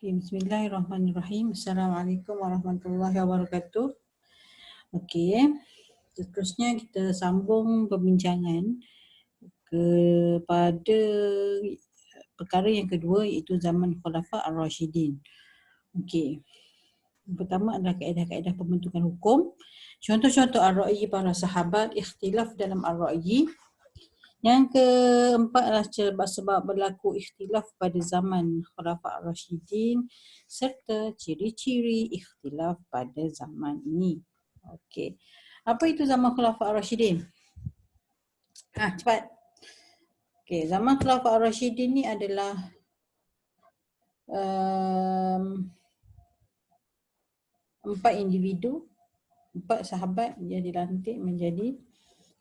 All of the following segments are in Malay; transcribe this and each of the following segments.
Okay, bismillahirrahmanirrahim. Assalamualaikum warahmatullahi wabarakatuh. Okey, seterusnya kita sambung perbincangan kepada perkara yang kedua iaitu zaman Khulafa Ar-Rashidin. Okey. Yang pertama adalah kaedah-kaedah pembentukan hukum. Contoh-contoh ar-ra'yi para sahabat, ikhtilaf dalam ar-ra'yi. Yang keempat adalah sebab berlaku ikhtilaf pada zaman Khulafa Ar-Rashidin serta ciri-ciri ikhtilaf pada zaman ini. Okey. Apa itu zaman Khulafa Ar-Rashidin? Cepat. Okey, zaman Khulafa Ar-Rashidin ni adalah empat individu, empat sahabat yang dilantik menjadi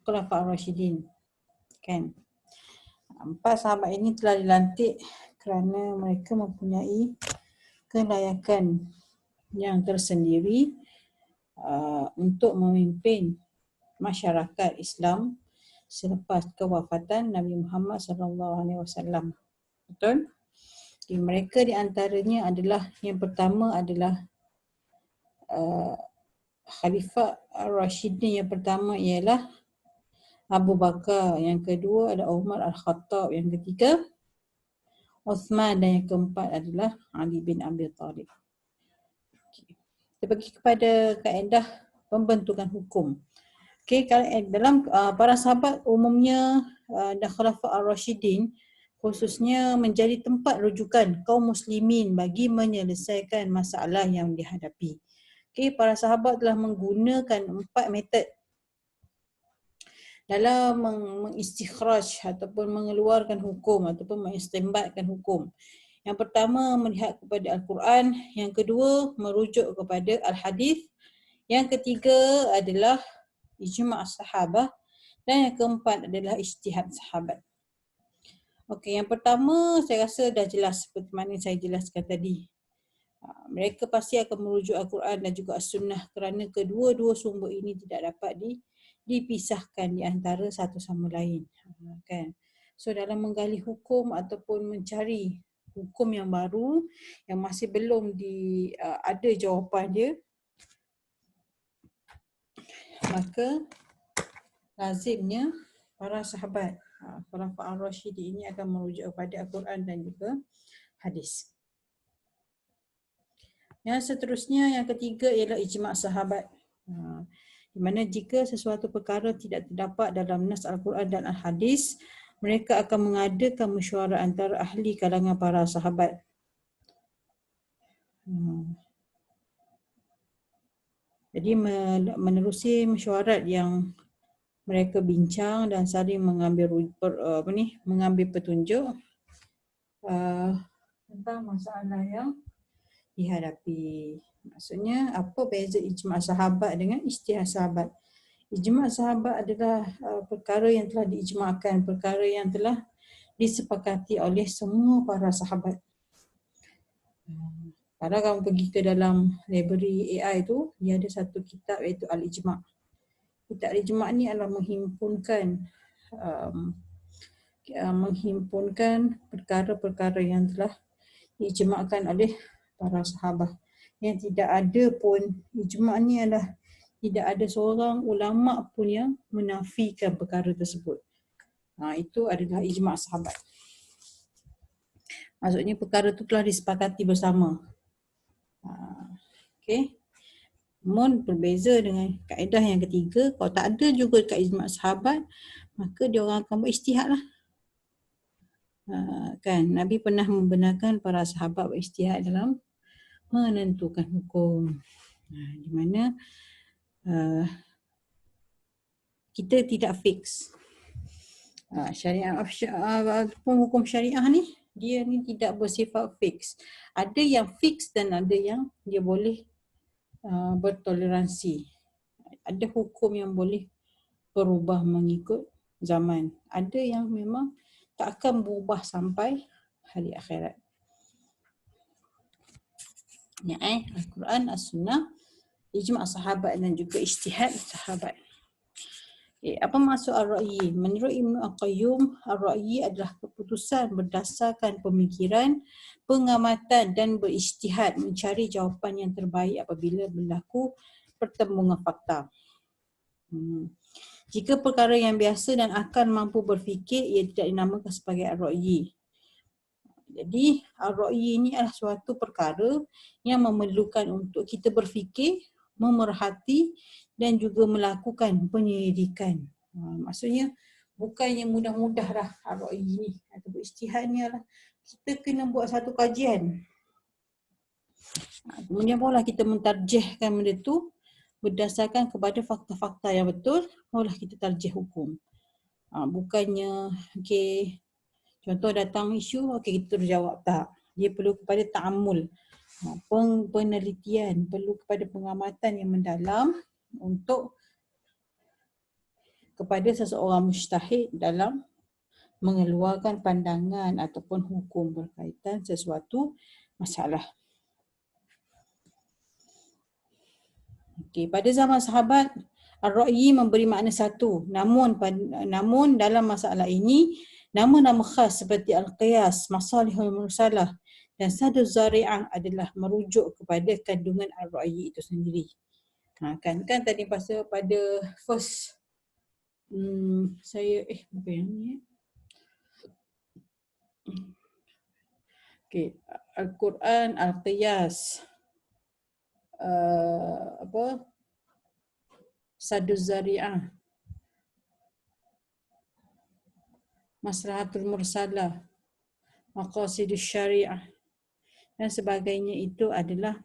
Khulafa Ar-Rashidin. Kan? Empat sahabat ini telah dilantik kerana mereka mempunyai kelayakan yang tersendiri untuk memimpin masyarakat Islam selepas kewafatan Nabi Muhammad SAW. Betul? Jadi mereka di antaranya adalah, yang pertama adalah Khalifah Ar-Rashidin yang pertama ialah Abu Bakar, yang kedua adalah Umar Al-Khattab, yang ketiga Uthman dan yang keempat adalah Ali bin Abi Thalib. Okay. Kita pergi kepada kaedah pembentukan hukum. Okay, kalau dalam para sahabat umumnya dan Khulafa Ar-Rashidin khususnya menjadi tempat rujukan kaum muslimin bagi menyelesaikan masalah yang dihadapi. Okay, para sahabat telah menggunakan 4 metod dalam mengistikhraj ataupun mengeluarkan hukum ataupun mengistinbatkan hukum. Yang pertama melihat kepada Al-Quran, yang kedua merujuk kepada Al-Hadis, yang ketiga adalah ijma' sahabah dan yang keempat adalah ijtihad sahabat. Okey, yang pertama saya rasa dah jelas seperti mana saya jelaskan tadi. Mereka pasti akan merujuk Al-Quran dan juga As-Sunnah kerana kedua-dua sumber ini tidak dapat dipisahkan di antara satu sama lain. Kan? So dalam menggali hukum ataupun mencari hukum yang baru yang masih belum ada jawapan dia, maka lazimnya para sahabat Khulafa Ar-Rashidin ini akan merujuk kepada Al-Quran dan juga hadis. Yang seterusnya, yang ketiga ialah ijma' sahabat. Di mana jika sesuatu perkara tidak terdapat dalam nas Al-Quran dan Al-Hadis, mereka akan mengadakan mesyuarat antara ahli kalangan para sahabat. Jadi menerusi mesyuarat yang mereka bincang dan saling mengambil petunjuk tentang masalah yang dihadapi. Maksudnya apa beza ijma' sahabat dengan ijtihad sahabat? Ijma' sahabat adalah perkara yang telah diijma'kan, perkara yang telah disepakati oleh semua para sahabat. Kalau kamu pergi ke dalam library AI tu, dia ada satu kitab iaitu Al-Ijma'. Kitab Al-Ijma' ni adalah menghimpunkan perkara-perkara yang telah diijma'kan oleh para sahabat. Yang tidak ada pun, ijma' ni adalah tidak ada seorang ulama pun yang menafikan perkara tersebut. Itu adalah ijma' sahabat. Maksudnya perkara itu telah disepakati bersama. Okey. Namun berbeza dengan kaedah yang ketiga, kalau tak ada juga kat ijma' sahabat, maka dia orang akan berijtihad lah. Kan Nabi pernah membenarkan para sahabat berijtihad dalam menentukan hukum. Di mana kita tidak fix. Syariah ataupun hukum syariah ni, dia ni tidak bersifat fix. Ada yang fix dan ada yang dia boleh bertoleransi. Ada hukum yang boleh berubah mengikut zaman. Ada yang memang tak akan berubah sampai hari akhirat. Al-Quran, As-Sunnah, ijma' sahabat dan juga ijtihad sahabat. Apa maksud ar-ra'yi? Menurut Ibnu Al-Qayyum, ar-ra'yi adalah keputusan berdasarkan pemikiran, pengamatan dan berijtihad mencari jawapan yang terbaik apabila berlaku pertembungan fakta. Jika perkara yang biasa dan akal mampu berfikir, ia tidak dinamakan sebagai ar-ra'yi. Jadi, ar-ra'yi ini adalah suatu perkara yang memerlukan untuk kita berfikir, memerhati dan juga melakukan penyelidikan. Maksudnya, bukannya mudah-mudah lah ar-ra'yi ni atau berijtihad ni lah. Kita kena buat satu kajian. Kemudian barulah kita mentarjihkan benda tu berdasarkan kepada fakta-fakta yang betul, barulah kita tarjih hukum. Bukannya, contoh datang isu, kita terus jawab. Tak. Dia perlu kepada ta'amul, penelitian, perlu kepada pengamatan yang mendalam untuk kepada seseorang mujtahid dalam mengeluarkan pandangan ataupun hukum berkaitan sesuatu masalah. Pada zaman sahabat, ar-ra'yi memberi makna satu. Namun dalam masalah ini, nama-nama khas seperti al-qiyas, masalihul mursalah dan saduz zari'ah adalah merujuk kepada kandungan ar-ra'yi itu sendiri. Kan tadi pasal pada first saya bukan yang ni. Al-Quran, al-qiyas, saduz zari'ah, maslahatul mursalah, maqasidus syariah dan sebagainya itu adalah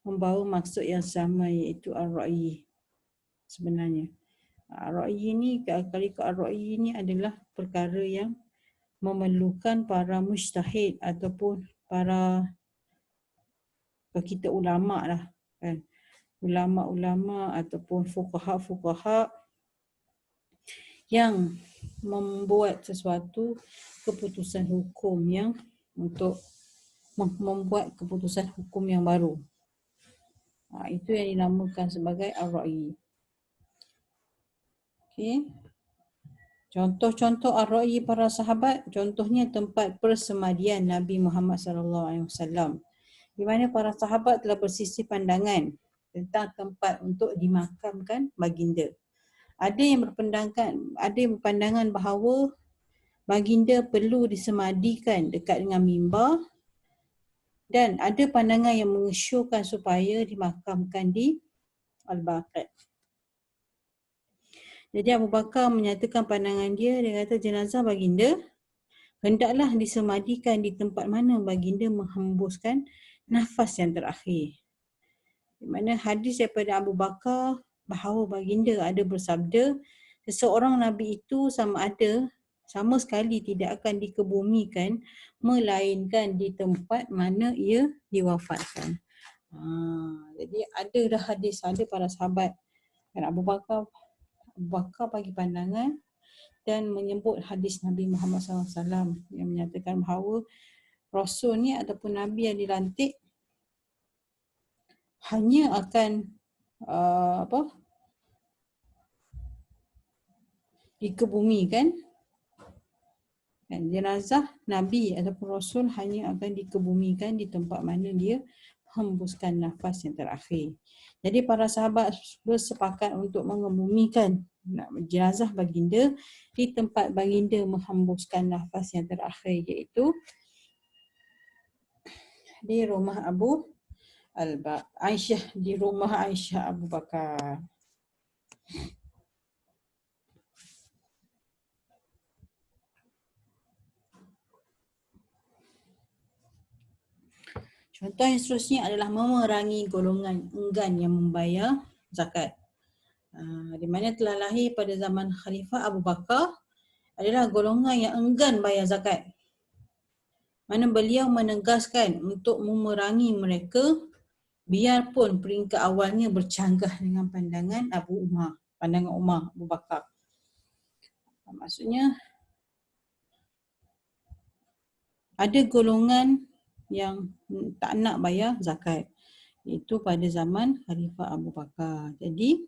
membawa maksud yang sama, iaitu ar-ra'yi. Sebenarnya ar-ra'yi ni, ar-ra'yi ni adalah perkara yang memerlukan para mujtahid ataupun para kita ulama lah kan, ulama-ulama ataupun fuqaha yang membuat sesuatu keputusan hukum yang untuk membuat keputusan hukum yang baru. Itu yang dinamakan sebagai ar-ra'yi. Contoh-contoh ar-ra'yi para sahabat, contohnya tempat persemadian Nabi Muhammad SAW, di mana para sahabat telah bersisih pandangan tentang tempat untuk dimakamkan baginda. Ada yang berpandangan bahawa baginda perlu disemadikan dekat dengan mimbar, dan ada pandangan yang mengesyorkan supaya dimakamkan di Al-Baqi'. Jadi Abu Bakar menyatakan pandangan dia kata jenazah baginda hendaklah disemadikan di tempat mana baginda menghembuskan nafas yang terakhir. Di mana hadis daripada Abu Bakar bahawa baginda ada bersabda, seseorang Nabi itu sama sekali tidak akan dikebumikan melainkan di tempat mana ia diwafatkan. Jadi ada dah hadis, ada para sahabat dan Abu Bakar bagi pandangan dan menyebut hadis Nabi Muhammad SAW yang menyatakan bahawa Rasul ni ataupun Nabi yang dilantik hanya akan dikebumikan, dan jenazah Nabi ataupun Rasul hanya akan dikebumikan di tempat mana dia hembuskan nafas yang terakhir. Jadi para sahabat bersepakat untuk mengebumikan jenazah baginda di tempat baginda menghembuskan nafas yang terakhir, iaitu di rumah Aisyah, di rumah Aisyah Abu Bakar. Contoh yang seterusnya adalah memerangi golongan enggan yang membayar zakat. Di mana telah lahir pada zaman Khalifah Abu Bakar adalah golongan yang enggan bayar zakat. Mana beliau menegaskan untuk memerangi mereka biarpun peringkat awalnya bercanggah dengan pandangan Umar Abu Bakar. Maksudnya ada golongan yang tak nak bayar zakat. Itu pada zaman Khalifah Abu Bakar. Jadi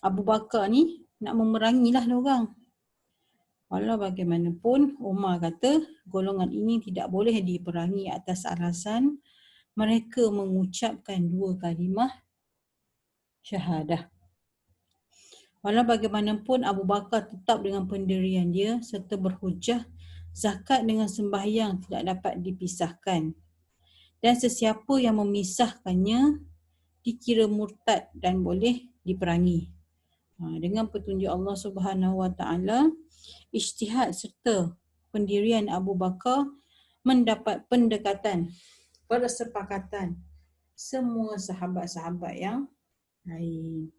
Abu Bakar ni nak memerangilah diorang. Walau bagaimanapun, Umar kata golongan ini tidak boleh diperangi atas alasan mereka mengucapkan 2 kalimah syahadah. Walau bagaimanapun, Abu Bakar tetap dengan pendirian dia serta berhujah zakat dengan sembahyang tidak dapat dipisahkan. Dan sesiapa yang memisahkannya dikira murtad dan boleh diperangi. Dengan petunjuk Allah Subhanahu Wa Taala, ijtihad serta pendirian Abu Bakar mendapat pendekatan, persepakatan semua sahabat-sahabat yang lain.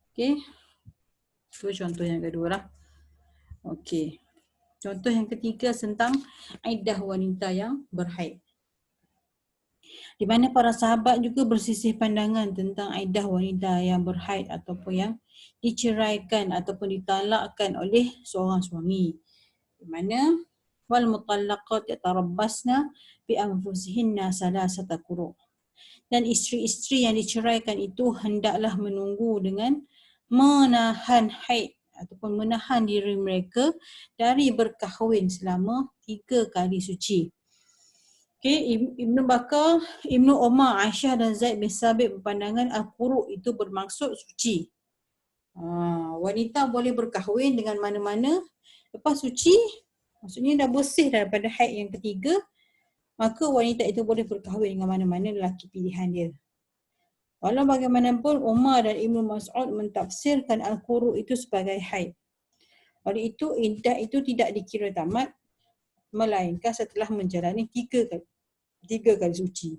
Okey. Itu contoh yang kedua lah. Okey. Contoh yang ketiga tentang iddah wanita yang berhaid. Di mana para sahabat juga bersisih pandangan tentang iddah wanita yang berhaid ataupun yang diceraikan ataupun ditalakkan oleh seorang suami. Di mana wal mutallaqat yatarabbasna bi anfusihinna salasata quru'. Dan isteri-isteri yang diceraikan itu hendaklah menunggu dengan menahan haid ataupun menahan diri mereka dari berkahwin selama 3 kali suci. Okay, Ibnu Bakar, Ibnu Umar, Aisyah dan Zaid bin Sabit berpandangan al-quru' itu bermaksud suci. Wanita boleh berkahwin dengan mana-mana lepas suci, maksudnya dah bersih daripada haid yang ketiga, maka wanita itu boleh berkahwin dengan mana-mana lelaki pilihan dia. Walau bagaimanapun, Umar dan Ibnu Mas'ud mentafsirkan al-quru' itu sebagai haid. Oleh itu, iddah itu tidak dikira tamat melainkan setelah menjalani 3 kali suci.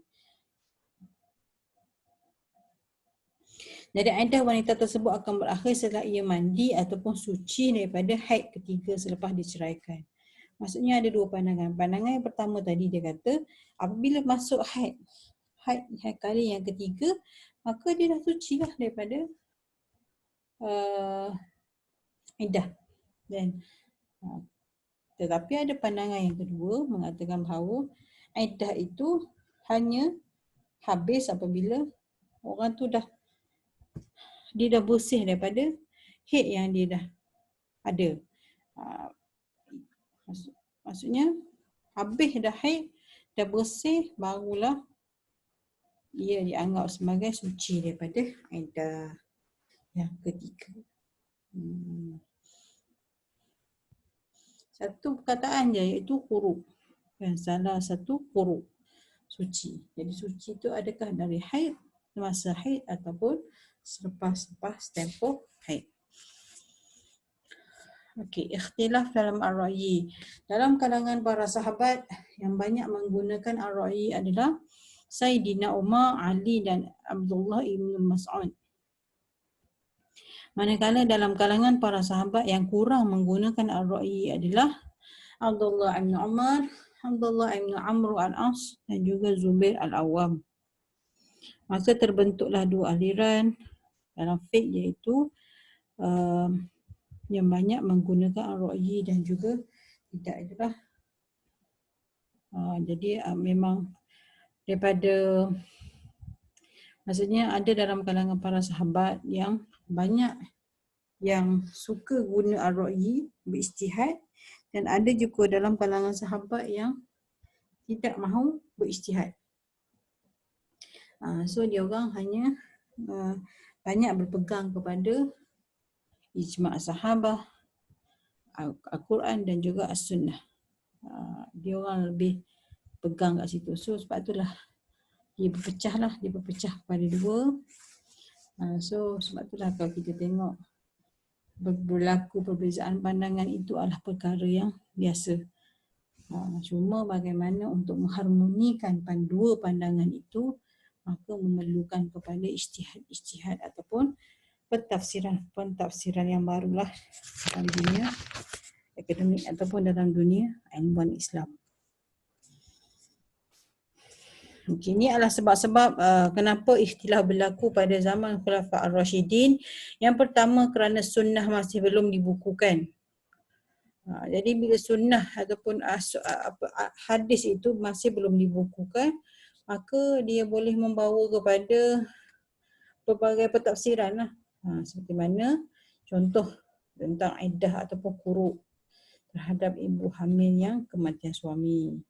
Jadi iddah wanita tersebut akan berakhir setelah ia mandi ataupun suci daripada haid ketiga selepas diceraikan. Maksudnya ada 2 pandangan. Pandangan yang pertama tadi dia kata apabila masuk haid kali yang ketiga, maka dia dah suci lah daripada iddah. Dan tetapi ada pandangan yang kedua mengatakan bahawa iddah itu hanya habis apabila orang tu dia dah bersih daripada haid yang dia dah ada. Maksudnya habis dah haid, dah bersih, barulah ia dianggap sebagai suci daripada iddah yang ketiga. Satu perkataan je iaitu quru'. Salah satu quru', suci. Jadi suci itu adakah dari haid, masa haid ataupun selepas tempoh haid. Okey, ikhtilaf dalam ar-ra'yi. Dalam kalangan para sahabat yang banyak menggunakan ar-ra'yi adalah Sayyidina Umar, Ali dan Abdullah ibn Mas'ud. Manakala dalam kalangan para sahabat yang kurang menggunakan ar-ra'yi adalah Abdullah ibn Umar, Abdullah ibn Amr al-As dan juga Zubair al-Awwam. Maka terbentuklah 2 aliran dalam fiqh iaitu yang banyak menggunakan ar-ra'yi dan juga tidak adalah. Jadi memang daripada, maksudnya ada dalam kalangan para sahabat yang banyak yang suka guna ar-ra'yi, berijtihad, dan ada juga dalam kalangan sahabat yang tidak mahu berijtihad. So dia orang hanya banyak berpegang kepada ijma' sahabah, Al-Quran dan juga As-Sunnah. Dia orang lebih pegang kat situ. So sebab itulah dia berpecah kepada 2. So sebab itulah kalau kita tengok berlaku perbezaan pandangan itu adalah perkara yang biasa. Cuma bagaimana untuk mengharmonikan 2 pandangan itu, maka memerlukan kepada ijtihad ataupun pentafsiran yang barulah dalam dunia akademik ataupun dalam dunia ilmuwan Islam. Okay, ini adalah sebab-sebab kenapa ikhtilaf berlaku pada zaman Khulafa' ar-Rashidin. Yang pertama kerana sunnah masih belum dibukukan. Jadi bila sunnah ataupun hadis itu masih belum dibukukan, maka dia boleh membawa kepada berbagai pentafsiran lah. Seperti mana contoh tentang iddah ataupun quru terhadap ibu hamil yang kematian suami.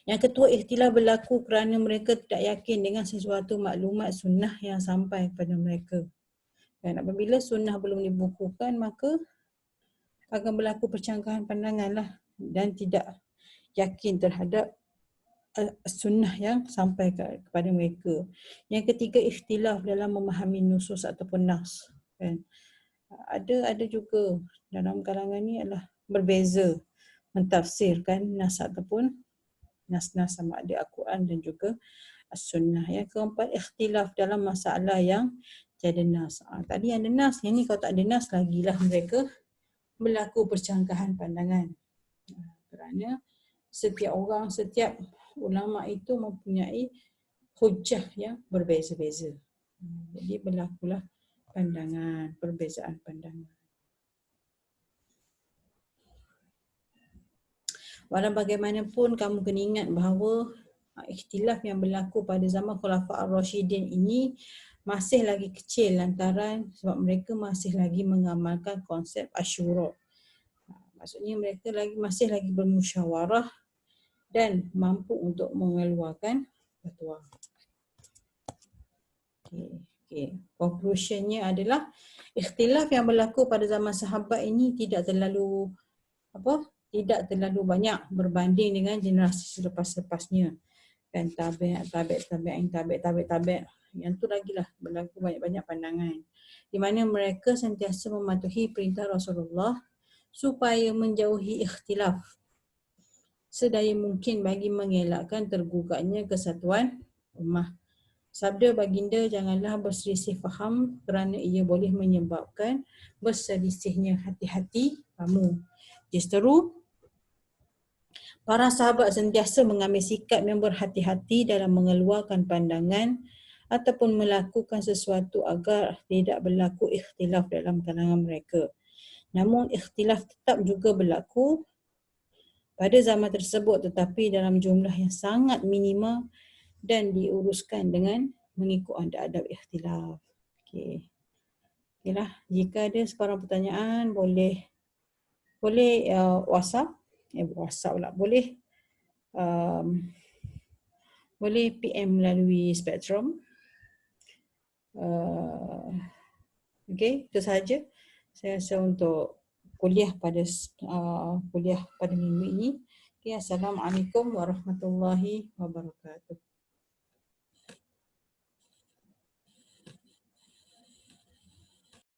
Yang kedua, ikhtilaf berlaku kerana mereka tidak yakin dengan sesuatu maklumat sunnah yang sampai kepada mereka. Dan apabila sunnah belum dibukukan, maka akan berlaku percanggahan pandangan lah, dan tidak yakin terhadap sunnah yang sampai kepada mereka. Yang ketiga, ikhtilaf dalam memahami nusus ataupun nas. Kan? Ada juga dalam kalangan ni adalah berbeza mentafsirkan nas ataupun nas-nas sama ada Al-Quran dan juga As-Sunnah. Yang keempat, ikhtilaf dalam masalah yang tiada nas. Tadi ada nas, yang ni kalau tak ada nas lagilah mereka berlaku percanggahan pandangan. Kerana setiap orang, setiap ulama itu mempunyai hujah yang berbeza-beza. Jadi berlakulah pandangan, perbezaan pandangan. Walau bagaimanapun kamu kena ingat bahawa ikhtilaf yang berlaku pada zaman Khulafa' ar-Rasyidin ini masih lagi kecil lantaran sebab mereka masih lagi mengamalkan konsep Asyura. Maksudnya mereka masih lagi bermusyawarah dan mampu untuk mengeluarkan fatwa. Okay. Conclusionnya adalah ikhtilaf yang berlaku pada zaman sahabat ini tidak terlalu banyak berbanding dengan generasi selepas-lepasnya. Dan tabi'in. Yang tu lagilah berlaku banyak-banyak pandangan. Di mana mereka sentiasa mematuhi perintah Rasulullah supaya menjauhi ikhtilaf sedaya mungkin bagi mengelakkan tergugaknya kesatuan ummah. Sabda baginda, janganlah berselisih faham kerana ia boleh menyebabkan berselisihnya hati-hati kamu. Justeru, para sahabat sentiasa mengambil sikap yang berhati-hati dalam mengeluarkan pandangan ataupun melakukan sesuatu agar tidak berlaku ikhtilaf dalam kalangan mereka. Namun ikhtilaf tetap juga berlaku pada zaman tersebut tetapi dalam jumlah yang sangat minima dan diuruskan dengan mengikut adab-adab ikhtilaf. Okeylah, jika ada sebarang pertanyaan boleh WhatsApp pula, boleh PM melalui Spektrum. Itu sahaja saya rasa untuk kuliah pada minggu ini. Assalamualaikum warahmatullahi wabarakatuh.